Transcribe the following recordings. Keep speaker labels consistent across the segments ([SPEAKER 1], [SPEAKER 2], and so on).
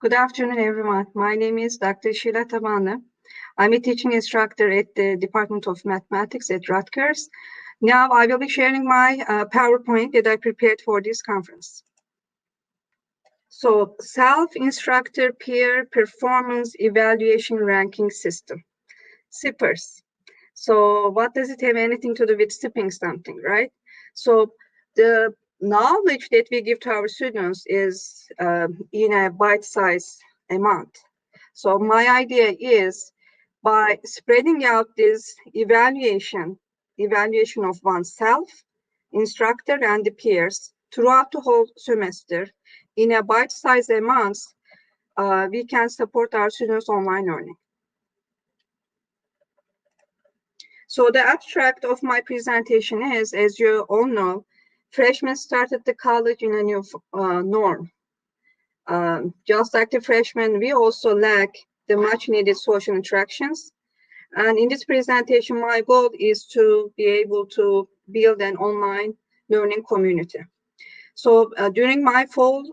[SPEAKER 1] Good afternoon, everyone. My name is Dr. Sheila Tabanli. I'm a teaching instructor at the Department of Mathematics at Rutgers. Now I will be sharing my PowerPoint that I prepared for this conference. So, Self-Instructor Peer Performance Evaluation Ranking System, SIPERS. So what does it have anything to do with sipping something, right? So the knowledge that we give to our students is in a bite-sized amount. So my idea is by spreading out this evaluation of oneself, instructor, and the peers throughout the whole semester in a bite-sized amounts, we can support our students' online learning. So the abstract of my presentation is, as you all know, freshmen started the college in a new norm. Just like the freshmen, we also lack the much needed social interactions. And in this presentation, my goal is to be able to build an online learning community. So during my fall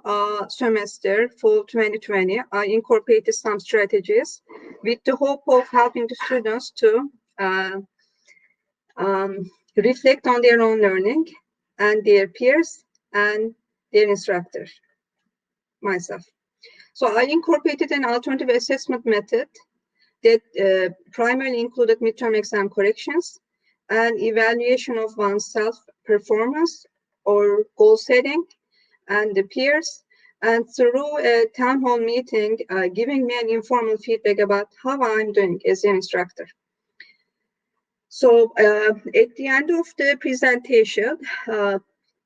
[SPEAKER 1] semester, fall 2020, I incorporated some strategies with the hope of helping the students to reflect on their own learning and their peers and their instructor, myself. So I incorporated an alternative assessment method that primarily included midterm exam corrections and evaluation of one's self-performance or goal setting and the peers, and through a town hall meeting, giving me an informal feedback about how I'm doing as an instructor. So at the end of the presentation,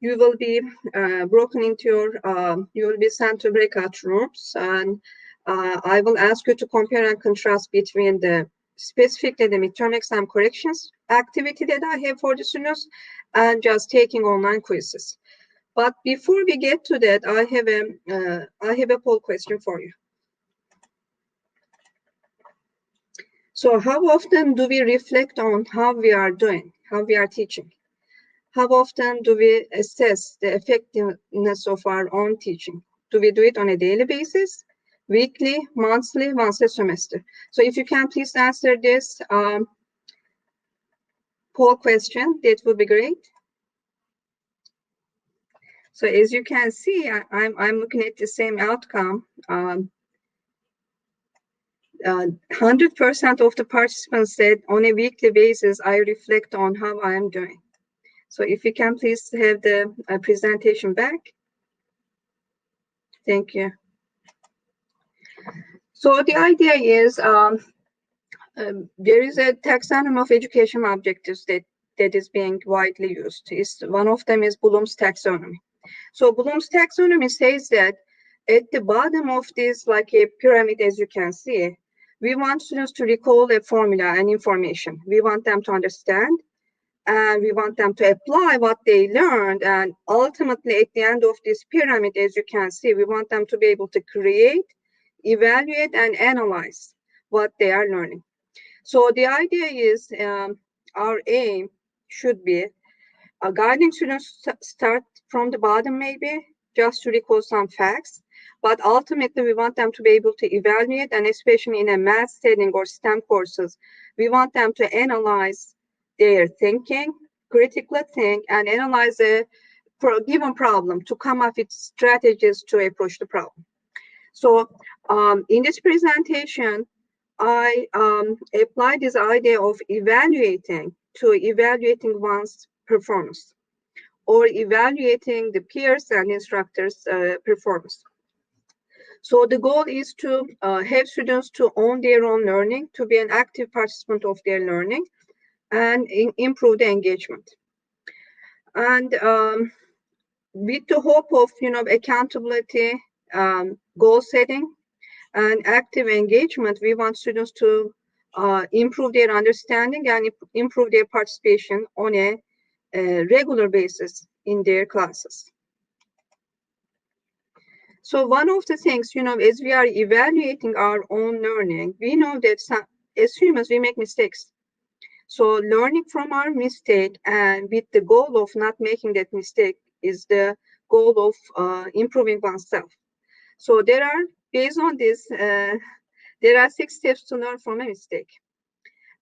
[SPEAKER 1] you will be broken into you will be sent to breakout rooms, and I will ask you to compare and contrast between specifically the midterm exam corrections activity that I have for the students and just taking online quizzes. But before we get to that, I have a poll question for you. So how often do we reflect on how we are doing, how we are teaching? How often do we assess the effectiveness of our own teaching? Do we do it on a daily basis, weekly, monthly, once a semester? So if you can please answer this poll question, that would be great. So as you can see, I'm looking at the same outcome. 100% of the participants said on a weekly basis, I reflect on how I am doing. So if you can please have the presentation back. Thank you. So the idea is there is a taxonomy of educational objectives that is being widely used. One of them is Bloom's taxonomy. So Bloom's taxonomy says that at the bottom of this, like a pyramid, as you can see, we want students to recall a formula and information. We want them to understand, and we want them to apply what they learned. And ultimately, at the end of this pyramid, as you can see, we want them to be able to create, evaluate, and analyze what they are learning. So the idea is our aim should be guiding students start from the bottom, maybe, just to recall some facts. But ultimately, we want them to be able to evaluate, and especially in a math setting or STEM courses, we want them to analyze their thinking, critically think, and analyze a given problem to come up with strategies to approach the problem. So in this presentation, I applied this idea of evaluating one's performance or evaluating the peers and instructors' performance. So the goal is to have students to own their own learning, to be an active participant of their learning, and improve the engagement. And with the hope of accountability, goal setting, and active engagement, we want students to improve their understanding and improve their participation on a regular basis in their classes. So one of the things, as we are evaluating our own learning, we know that as humans, we make mistakes. So learning from our mistake and with the goal of not making that mistake is the goal of improving oneself. So there are based on this, there are 6 steps to learn from a mistake.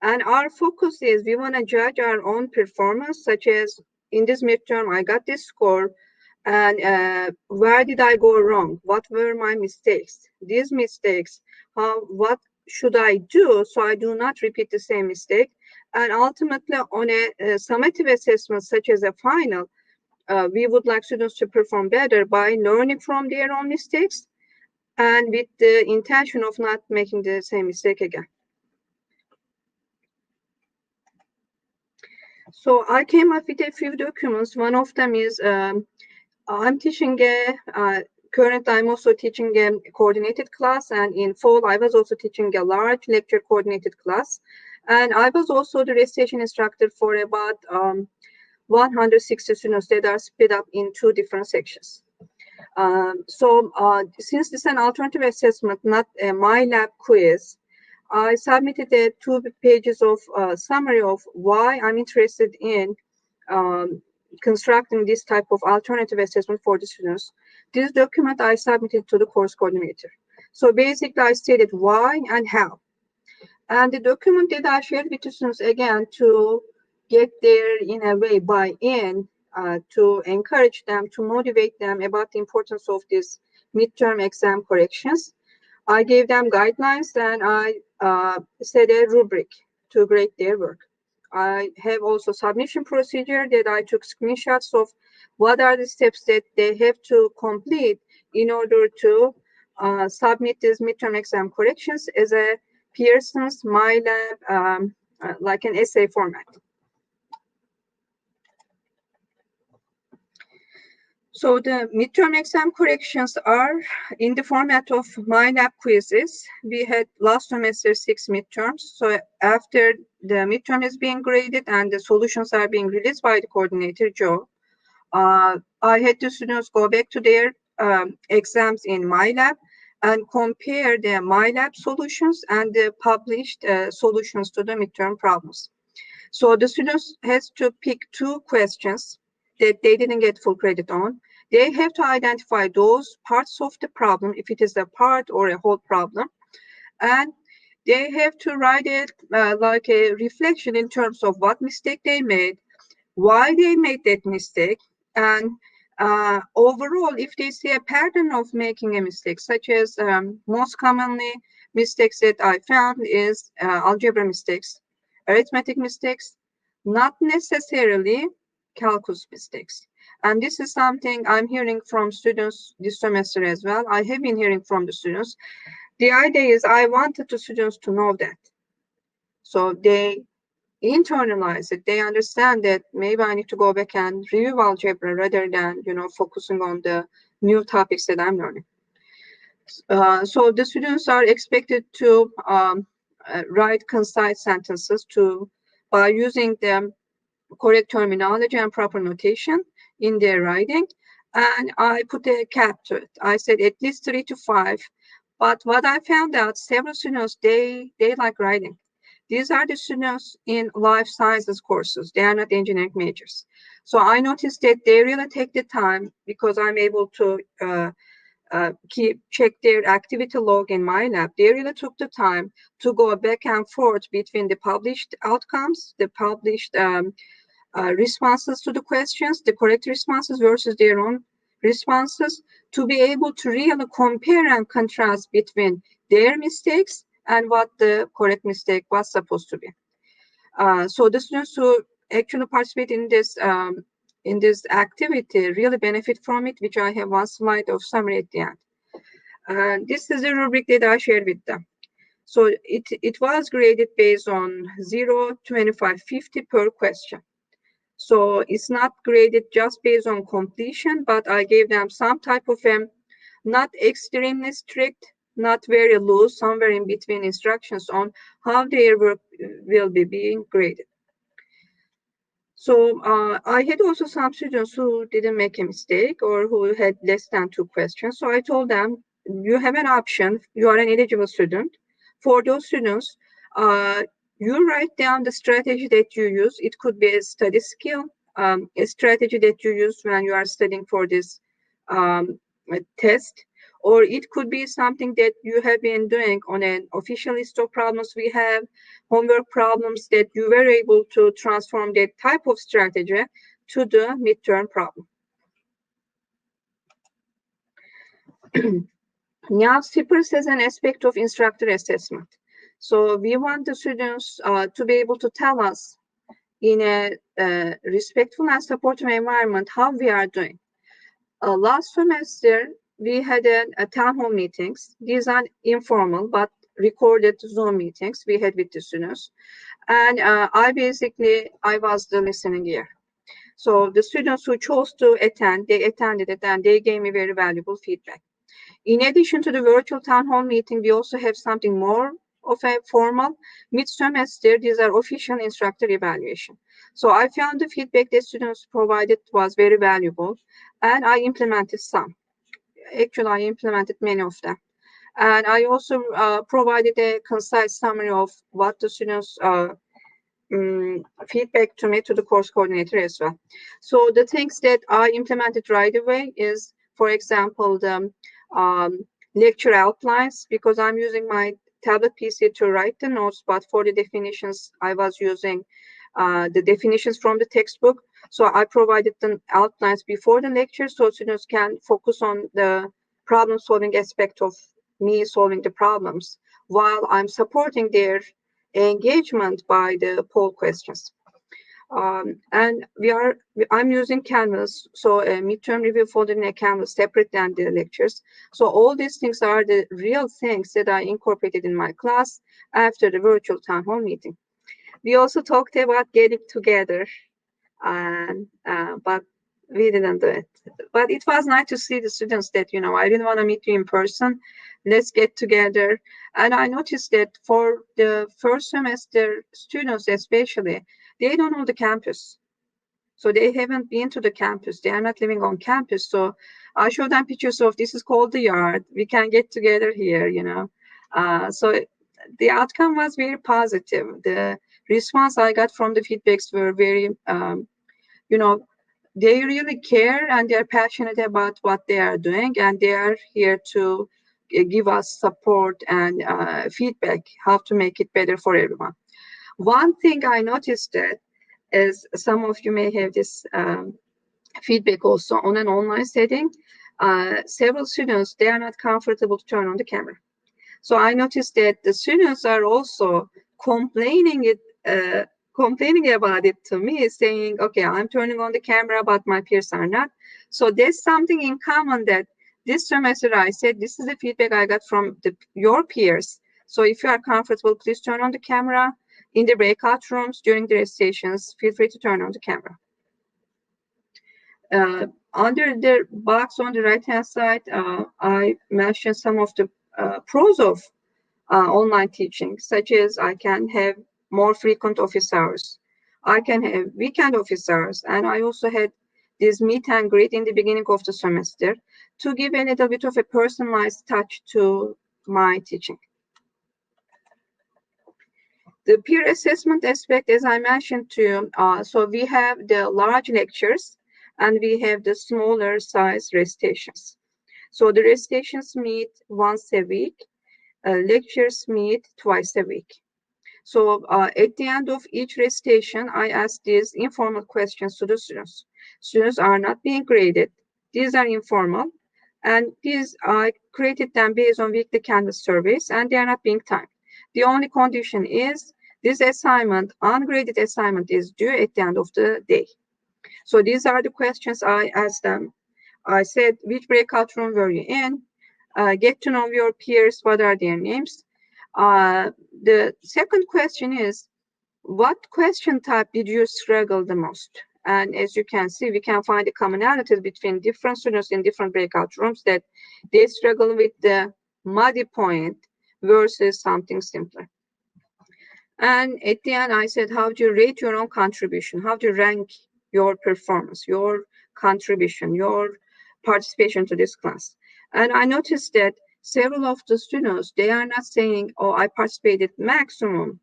[SPEAKER 1] And our focus is we want to judge our own performance, such as in this midterm, I got this score, and where did I go wrong? What were my mistakes? These mistakes, what should I do so I do not repeat the same mistake? And ultimately, on a summative assessment, such as a final, we would like students to perform better by learning from their own mistakes and with the intention of not making the same mistake again. So I came up with a few documents. One of them is I'm teaching currently I'm also teaching a coordinated class, and in fall I was also teaching a large lecture coordinated class. And I was also the recitation instructor for about 160 students that are split up in 2 different sections. Since this is an alternative assessment, not a MyLab quiz, I submitted 2 pages of summary of why I'm interested in constructing this type of alternative assessment for the students. This document I submitted to the course coordinator. So basically, I stated why and how. And the document that I shared with the students, again, to get their, in a way, buy-in, to encourage them, to motivate them about the importance of these midterm exam corrections. I gave them guidelines, and I set a rubric to grade their work. I have also submission procedure that I took screenshots of what are the steps that they have to complete in order to submit these midterm exam corrections as a Pearson's MyLab, like an essay format. So the midterm exam corrections are in the format of MyLab quizzes. We had last semester 6 midterms. So after the midterm is being graded and the solutions are being released by the coordinator, Joe, I had the students go back to their exams in MyLab and compare the MyLab solutions and the published solutions to the midterm problems. So the students has to pick 2 questions that they didn't get full credit on. They have to identify those parts of the problem, if it is a part or a whole problem, and they have to write it like a reflection in terms of what mistake they made, why they made that mistake, and overall, if they see a pattern of making a mistake, such as most commonly mistakes that I found is algebra mistakes, arithmetic mistakes, not necessarily calculus mistakes. And this is something I'm hearing from students this semester as well. I have been hearing from the students. The idea is I wanted the students to know that. So they internalize it. They understand that maybe I need to go back and review algebra rather than, focusing on the new topics that I'm learning. So the students are expected to write concise sentences by using the correct terminology and proper notation in their writing. And I put a cap to it. I said at least 3 to 5. But what I found out, several students, they like writing. These are the students in life sciences courses. They are not engineering majors. So I noticed that they really take the time, because I'm able to check their activity log in MyLab. They really took the time to go back and forth between the published outcomes, the published responses to the questions, the correct responses versus their own responses, to be able to really compare and contrast between their mistakes and what the correct mistake was supposed to be. So the students who actually participate in this activity really benefit from it, which I have one slide of summary at the end. This is a rubric that I shared with them. So it was graded based on 0, 25, 50 per question. So it's not graded just based on completion, but I gave them some type of not extremely strict, not very loose, somewhere in between instructions on how their work will be being graded. So I had also some students who didn't make a mistake or who had less than 2 questions. So I told them, you have an option. You are an eligible student. For those students, you write down the strategy that you use. It could be a study skill, a strategy that you use when you are studying for this test, or it could be something that you have been doing on an official list of problems we have, homework problems that you were able to transform that type of strategy to the midterm problem. Now, CPRS as an aspect of instructor assessment. So we want the students to be able to tell us in a respectful and supportive environment how we are doing. Last semester, we had a town hall meetings. These are informal but recorded Zoom meetings we had with the students. And I was the listening ear. So the students who chose to attend, they attended it and they gave me very valuable feedback. In addition to the virtual town hall meeting, we also have something more of a formal mid-semester. These are official instructor evaluation. So I found the feedback that students provided was very valuable, and I implemented some. Actually, I implemented many of them. And I also provided a concise summary of what the students feedback to me to the course coordinator as well. So the things that I implemented right away is, for example, the lecture outlines, because I'm using my tablet PC to write the notes, but for the definitions, I was using the definitions from the textbook. So I provided the outlines before the lecture so students can focus on the problem solving aspect of me solving the problems while I'm supporting their engagement by the poll questions. And I'm using Canvas, so a midterm review folder in a Canvas separate than the lectures. So all these things are the real things that I incorporated in my class after the virtual town hall meeting. We also talked about getting together, and but we didn't do it. But it was nice to see the students that, I didn't want to meet you in person. Let's get together. And I noticed that for the first semester students especially, they don't know the campus. So they haven't been to the campus. They are not living on campus. So I showed them pictures of this is called the yard. We can get together here, So the outcome was very positive. The response I got from the feedbacks were very, they really care and they're passionate about what they are doing, and they are here to give us support and feedback how to make it better for everyone. One thing I noticed that is some of you may have this feedback also on an online setting. Several students, they are not comfortable to turn on the camera. So I noticed that the students are also complaining about it to me, saying, okay, I'm turning on the camera, but my peers are not. So there's something in common that this semester I said, this is the feedback I got from your peers. So if you are comfortable, please turn on the camera. In the breakout rooms during the recitations, feel free to turn on the camera. Under the box on the right-hand side, I mentioned some of the pros of online teaching, such as I can have more frequent office hours. I can have weekend office hours, and I also had this meet and greet in the beginning of the semester to give a little bit of a personalized touch to my teaching. The peer assessment aspect, as I mentioned to you, so we have the large lectures and we have the smaller size recitations. So the recitations meet once a week, lectures meet twice a week. So at the end of each recitation, I ask these informal questions to the students. Students are not being graded. These are informal. And these I created them based on weekly Canvas surveys, and they are not being timed. The only condition is this assignment, ungraded assignment, is due at the end of the day. So these are the questions I asked them. I said, which breakout room were you in? Get to know your peers. What are their names? The second question is, what question type did you struggle the most? And as you can see, we can find a commonality between different students in different breakout rooms that they struggle with the muddy point versus something simpler. And at the end, I said, how do you rate your own contribution? How do you rank your performance, your contribution, your participation to this class? And I noticed that several of the students, they are not saying, oh, I participated maximum.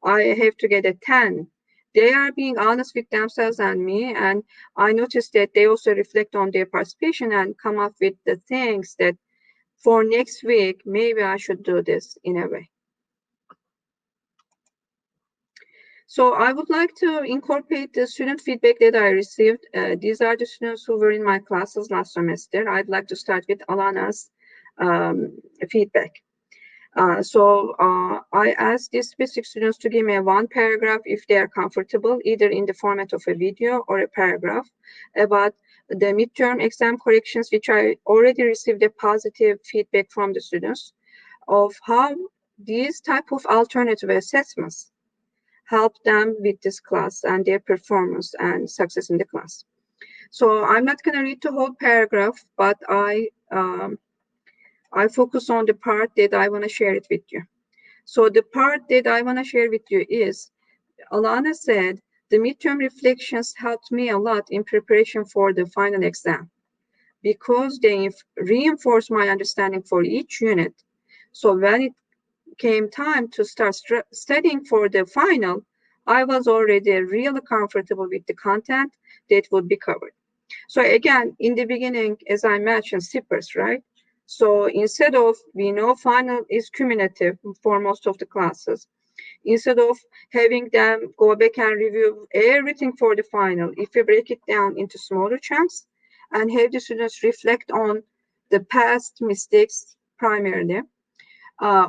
[SPEAKER 1] I have to get a 10. They are being honest with themselves and me. And I noticed that they also reflect on their participation and come up with the things that for next week, maybe I should do this in a way. So I would like to incorporate the student feedback that I received. These are the students who were in my classes last semester. I'd like to start with Alana's feedback. I asked these specific students to give me one paragraph if they are comfortable, either in the format of a video or a paragraph, about the midterm exam corrections, which I already received a positive feedback from the students of how these type of alternative assessments help them with this class and their performance and success in the class. So I'm not going to read the whole paragraph, but I focus on the part that I want to share it with you. So the part that I want to share with you is, Alana said, the midterm reflections helped me a lot in preparation for the final exam because they reinforced my understanding for each unit. So when it came time to start studying for the final, I was already really comfortable with the content that would be covered. So again, in the beginning, as I mentioned, SIPRs, right? So instead of, we know final is cumulative for most of the classes. Instead of having them go back and review everything for the final, if we break it down into smaller chunks and have the students reflect on the past mistakes primarily,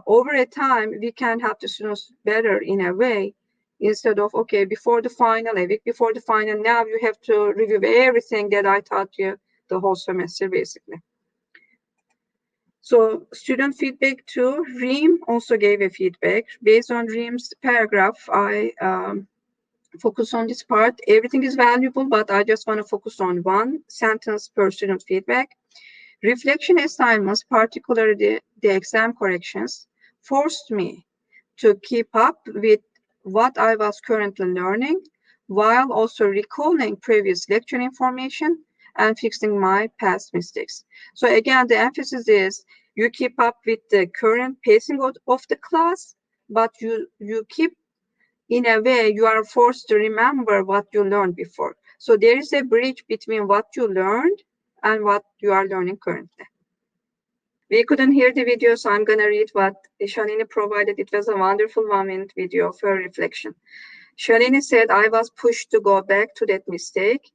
[SPEAKER 1] over a time, we can help the students better in a way, instead of, okay, before the final, a week before the final, now you have to review everything that I taught you the whole semester, basically. So student feedback too, Reem also gave a feedback. Based on Reem's paragraph, I focus on this part. Everything is valuable, but I just want to focus on one sentence per student feedback. Reflection assignments, particularly the exam corrections, forced me to keep up with what I was currently learning, while also recalling previous lecture information and fixing my past mistakes. So again, the emphasis is you keep up with the current pacing of the class, but you keep, in a way, you are forced to remember what you learned before. So there is a bridge between what you learned and what you are learning currently. We couldn't hear the video, so I'm going to read what Shalini provided. It was a wonderful 1-minute video of her reflection. Shalini said, I was pushed to go back to that mistake,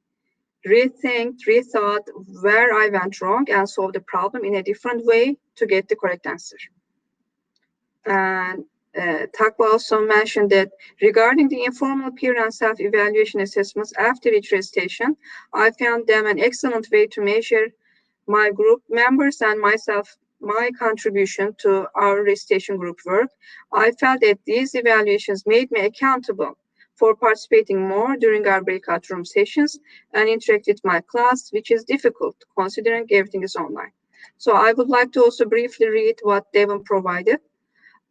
[SPEAKER 1] rethought where I went wrong, and solve the problem in a different way to get the correct answer. And Takwa also mentioned that regarding the informal peer and self-evaluation assessments after each recitation, I found them an excellent way to measure my group members and myself, my contribution to our recitation group work. I felt that these evaluations made me accountable for participating more during our breakout room sessions and interact with my class, which is difficult considering everything is online. So I would like to also briefly read what Devon provided.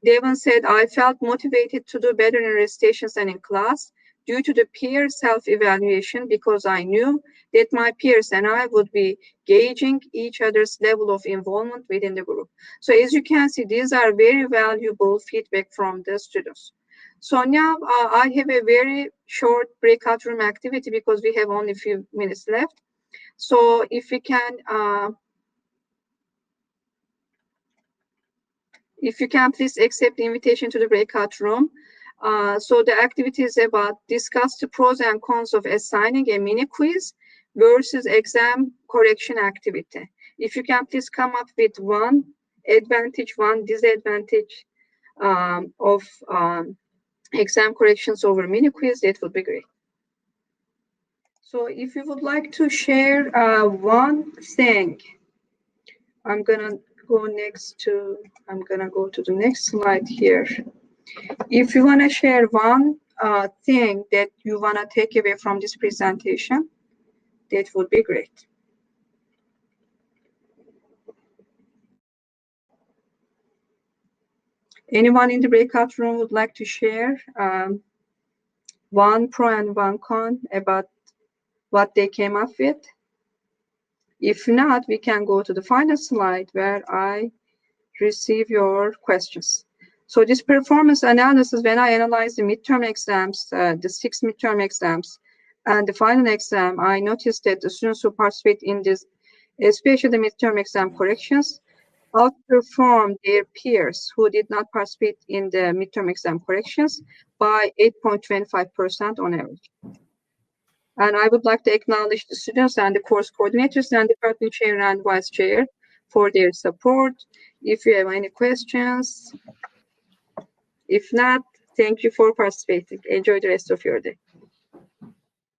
[SPEAKER 1] Devon said, I felt motivated to do better in recitations and in class due to the peer self-evaluation because I knew that my peers and I would be gauging each other's level of involvement within the group. So as you can see, these are very valuable feedback from the students. So now I have a very short breakout room activity because we have only a few minutes left. So if we can please accept the invitation to the breakout room. So the activity is about discuss the pros and cons of assigning a mini quiz versus exam correction activity. If you can please come up with one advantage, one disadvantage of exam corrections over mini quiz, that would be great. So if you would like to share one thing, I'm gonna go to the next slide here. If you want to share one thing that you want to take away from this presentation, that would be great. Anyone in the breakout room would like to share one pro and one con about what they came up with? If not, we can go to the final slide where I receive your questions. So this performance analysis, when I analyze the midterm exams, the 6 midterm exams, and the final exam, I noticed that the students who participate in this, especially the midterm exam corrections, outperformed their peers who did not participate in the midterm exam corrections by 8.25% on average. And I would like to acknowledge the students and the course coordinators and department chair and vice chair for their support. If you have any questions, if not, thank you for participating. Enjoy the rest of your day.